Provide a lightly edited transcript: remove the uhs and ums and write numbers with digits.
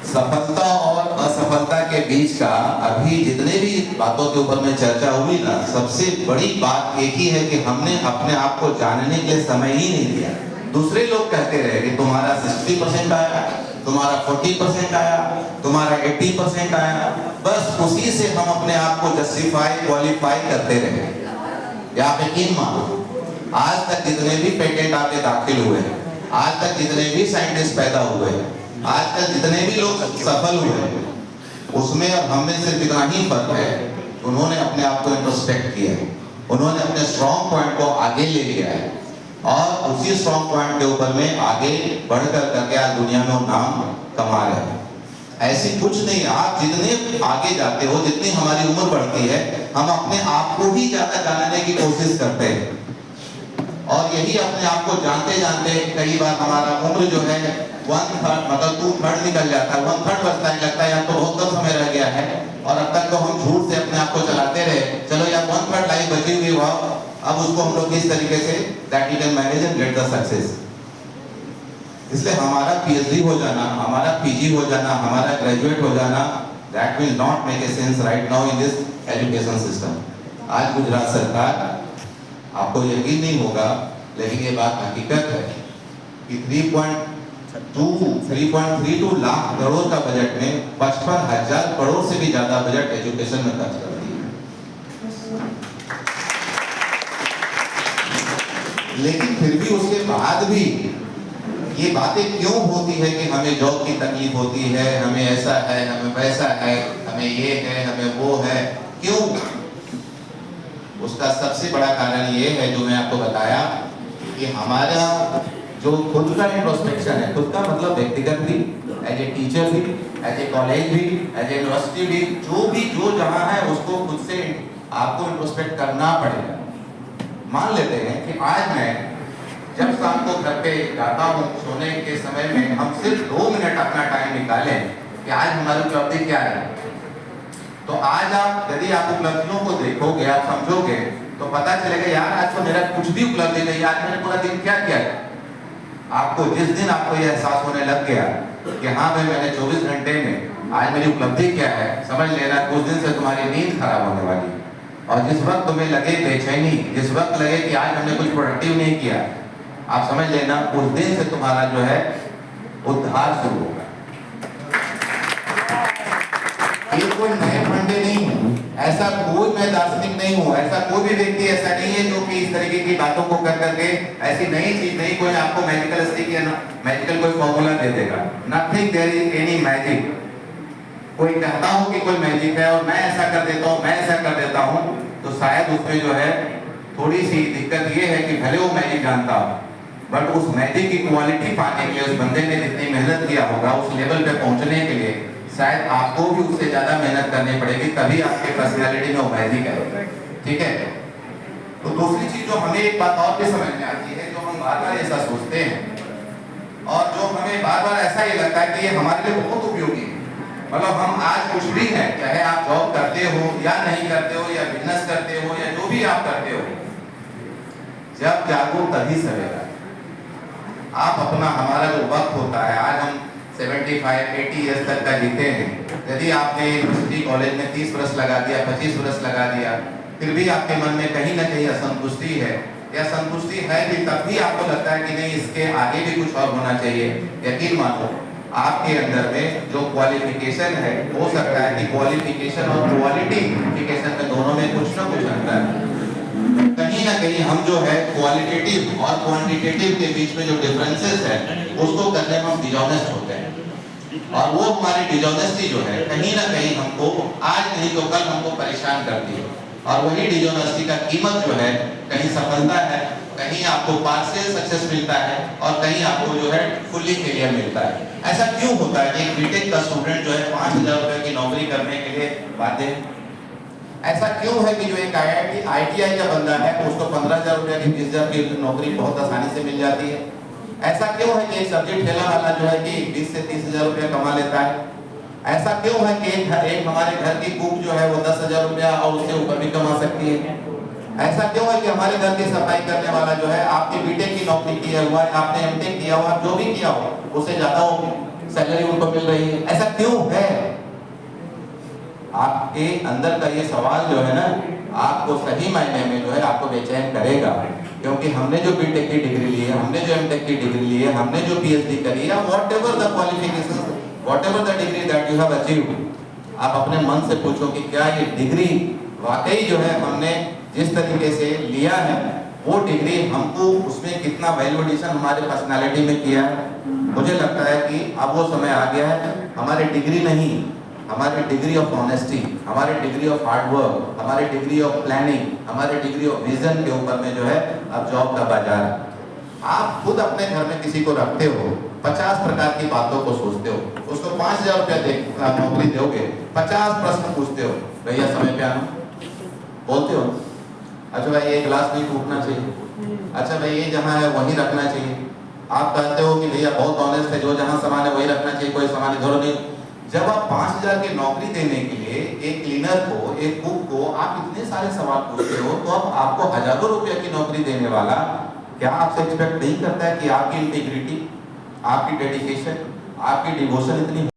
सफलता और असफलता के बीच का अभी जितने भी बातों के ऊपर में चर्चा हुई ना, सबसे बड़ी बात एक ही है कि हमने अपने आप को जानने के लिए समय ही नहीं दिया। दूसरे लोग कहते रहे कि तुम्हारा 60% आया, तुम्हारा 40% आया, तुम्हारा 80% आया, बस उसी से हम अपने आप को जस्टिफाई क्वालिफाई करते रहे। या आप यकीन मानो, आज तक जितने भी पेटेंट आपके दाखिल हुए हैं, आज तक जितने भी साइंटिस्ट पैदा हुए हैं, आज तक जितने भी लोग सफल हुए हैं, उसमें और हमें सिर्फ इतना ही फर्क है, उन्होंने अपने आप को इंट्रोस्पेक्ट किया है, उन्होंने अपने स्ट्रॉन्ग पॉइंट को आगे ले लिया है और उसी स्ट्रॉन्ग पॉइंट के ऊपर में आगे बढ़कर करके आज दुनिया में वो नाम कमा रहे हैं। ऐसी कुछ नहीं, आप जितने आगे जाते हो, जितनी हमारी उम्र बढ़ती है, हम अपने आप को ही ज्यादा जानने की कोशिश करते हैं और यही अपने आप को जानते जानते कई बार हमारा उम्र जो है 1/3 मतलब 2/3 निकल जाता है, 1/3 बचता है, लगता है यार तो बहुत कम समय रह गया है और अब तक तो हम झूठ से अपने आप को चलाते रहे, चलो यार 1/3 लाइफ बची हुई हुआ, अब उसको हम लोग किस तरीके say that you can manage and get the success. इसलिए हमारा पीएचडी हो जाना, हमारा पीजी हो जाना, हमारा ग्रेजुएट हो जाना, that will not make a sense right now in this education system. आज गुजरात सरकार, आपको यकीन नहीं होगा लेकिन ये बात हकीकत है कि 3.32 लाख करोड़ का बजट में 55,000 करोड़ से भी ज्यादा बजट एजुकेशन में खर्च करती है। लेकिन फिर भी उसके बाद भी ये बातें क्यों होती है कि हमें जॉब की तकलीफ होती है, हमें ऐसा है, हमें वैसा है, हमें ये है, हमें वो है, क्यों? उसका सबसे बड़ा कारण ये है जो मैं आपको बताया कि हमारा जो खुद का इंट्रोस्पेक्शन है, खुद का मतलब व्यक्तिगत भी, एज ए टीचर भी, एज ए कॉलेज भी, एज ए यूनिवर्सिटी भी, जो जहाँ है उसको खुद से आपको इंट्रोस्पेक्ट करना पड़ेगा। मान लेते हैं कि आज मैं जब शाम को घर पे जाता हूँ, सोने के समय में हम सिर्फ 2 मिनट अपना टाइम निकालें कि आज हमारी उपलब्धि क्या है, तो आज आप यदि आप उपलब्धियों को देखोगे, आप समझोगे, तो पता चलेगा यार आज तो मेरा कुछ भी उपलब्धि नहीं, आज मैंने पूरा दिन क्या किया है। आपको जिस दिन आपको यह एहसास होने लग गया कि हाँ भाई मैंने 24 घंटे में आज मेरी उपलब्धि क्या है, समझ लेना कुछ दिन से तुम्हारी नींद खराब होने वाली है। और जिस वक्त तुम्हें लगे बेचैनी, जिस वक्त लगे कि आज हमने कुछ प्रोडक्टिव नहीं किया, आप समझ लेना उस दिन से तुम्हारा जो है उद्धार शुरू होगा। ये कोई नए फंडे नहीं हूँ, ऐसा कोई मैं दार्शनिक नहीं हूँ, ऐसा कोई भी व्यक्ति ऐसा नहीं है जो कि इस तरीके की बातों को कर करके ऐसी नई चीज नहीं, कोई आपको मैजिकल स्टिक या मैजिकल कोई फॉर्मूला दे देगा। Nothing there is any magic. कोई कहता हूँ कि कोई मैजिक है और मैं ऐसा कर देता हूँ, मैं ऐसा कर देता हूँ, तो शायद उसमें जो है थोड़ी सी दिक्कत ये है कि भले वो मैजिक जानता हो, बट उस मैजिक की क्वालिटी पाने के लिए उस बंदे ने जितनी मेहनत किया होगा उस लेवल पे पहुंचने के लिए शायद आपको भी उससे ज्यादा मेहनत करनी पड़ेगी, तभी आपके पर्सनालिटी में वो मैजिक है। ठीक है, तो दूसरी चीज जो हमें एक बात और भी समझ में आती है, जो हम बार बार ऐसा सोचते हैं और जो हमें बार बार ऐसा ही लगता है कि ये हमारे लिए बहुत उपयोगी है। मतलब हम आज कुछ भी हैं, चाहे आप जॉब करते हो या नहीं करते हो, या बिजनेस करते हो, या जो भी आप करते हो, जब जागो तभी सवेरा। आप अपना, हमारा जो वक्त होता है, आज हम 75-80 ईयर्स तक का जीते हैं, यदि आपने यूनिवर्सिटी कॉलेज में 30 वर्ष लगा दिया, 25 वर्ष लगा दिया, फिर भी आपके मन में कहीं ना कहीं असंतुष्टि है, या संतुष्टि है भी तब भी आपको लगता है कि नहीं इसके आगे भी कुछ और होना चाहिए। यकीन मानो आपके अंदर में जो क्वालिफिकेशन है, हो सकता है कि क्वालिफिकेशन और क्वालिटीफिकेशन में दोनों में कुछ ना कुछ अंतर है। कहीं ना कहीं हम जो है क्वालिटेटिव और क्वांटिटेटिव के बीच में जो डिफरेंसेस है उसको करने में हम डिसऑनेस्ट होते हैं, और वो हमारी डिसऑनेस्टी जो है कहीं ना कहीं हमको आज नहीं तो कल हमको परेशान करती है। और वही डिसऑनेस्टी का कीमत जो है, कहीं सफलता है, कहीं आपको पार्शियल सक्सेस मिलता है और कहीं आपको जो है फुल्ली फेलियर मिलता है। ऐसा क्यों होता है कि एक बीटेक का स्टूडेंट जो है 5,000 रुपए की नौकरी करने के लिए बाध्य है? ऐसा क्यों है कि जो एक IIT का बंदा है तो उसको 15,000 रुपए की 20,000 की नौकरी बहुत आसानी से मिल जाती है? ऐसा क्यों है कि एक सब्जी ठेला वाला जो है कि 20 से 30,000 रुपया कमा लेता है? ऐसा क्यों है कि एक हमारे घर की कुक जो है वो 10,000 रुपया और उससे ऊपर भी कमा सकती है? ऐसा क्यों है कि हमारे घर की सफाई करने वाला जो है आपकी बीटेक की नौकरी किया हुआ है, आपने एमटेक किया हुआ, जो भी किया हो उससे ज्यादा हो सैलरी उनको मिल रही है, ऐसा क्यों है? आपके अंदर का ये सवाल जो है ना, आपको सही मायने में जो है आपको बेचैन करेगा, क्योंकि हमने जो बीटेक की डिग्री ली है, हमने जो एमटेक की डिग्री ली है, हमने जो पीएचडी करी है, whatever the qualification, whatever the degree that you have achieved, आप अपने मन से पूछो कि क्या ये डिग्री वाकई जो है हमने जिस तरीके से लिया है, वो डिग्री हमको उसमें कितना वैल्यू एडिशन हमारे पर्सनालिटी में किया है। मुझे लगता है कि अब वो समय आ गया है, हमारे डिग्री नहीं, हमारी डिग्री ऑफ ऑनेस्टी, हमारी डिग्री ऑफ हार्ड वर्क, हमारी डिग्री ऑफ प्लानिंग, हमारी डिग्री ऑफ विजन के ऊपर में जो है अब जॉब का बाजार है। आप खुद अपने घर में किसी को रखते हो, 50 प्रकार की बातों को सोचते हो, उसको 5,000 रुपया नौकरी दोगे, 50 प्रश्न पूछते हो, भैया समय पे आना, बोलते हो, अच्छा भाई ये गिलास नहीं टूटना चाहिए, अच्छा भाई ये जहाँ है वहीं रखना चाहिए। आप कहते हो कि भैया बहुत ऑनेस्ट है, जो जहाँ सामान है वही रखना चाहिए, कोई सामान इधर नहीं। जब आप 5,000 की नौकरी देने के लिए एक क्लीनर को, एक कुक को आप इतने सारे सवाल पूछते हो, तो अब आपको हजारों रुपए की नौकरी देने वाला क्या आपसे एक्सपेक्ट नहीं करता है कि आपकी इंटीग्रिटी, आपकी डेडिकेशन, आपकी डिवोशन इतनी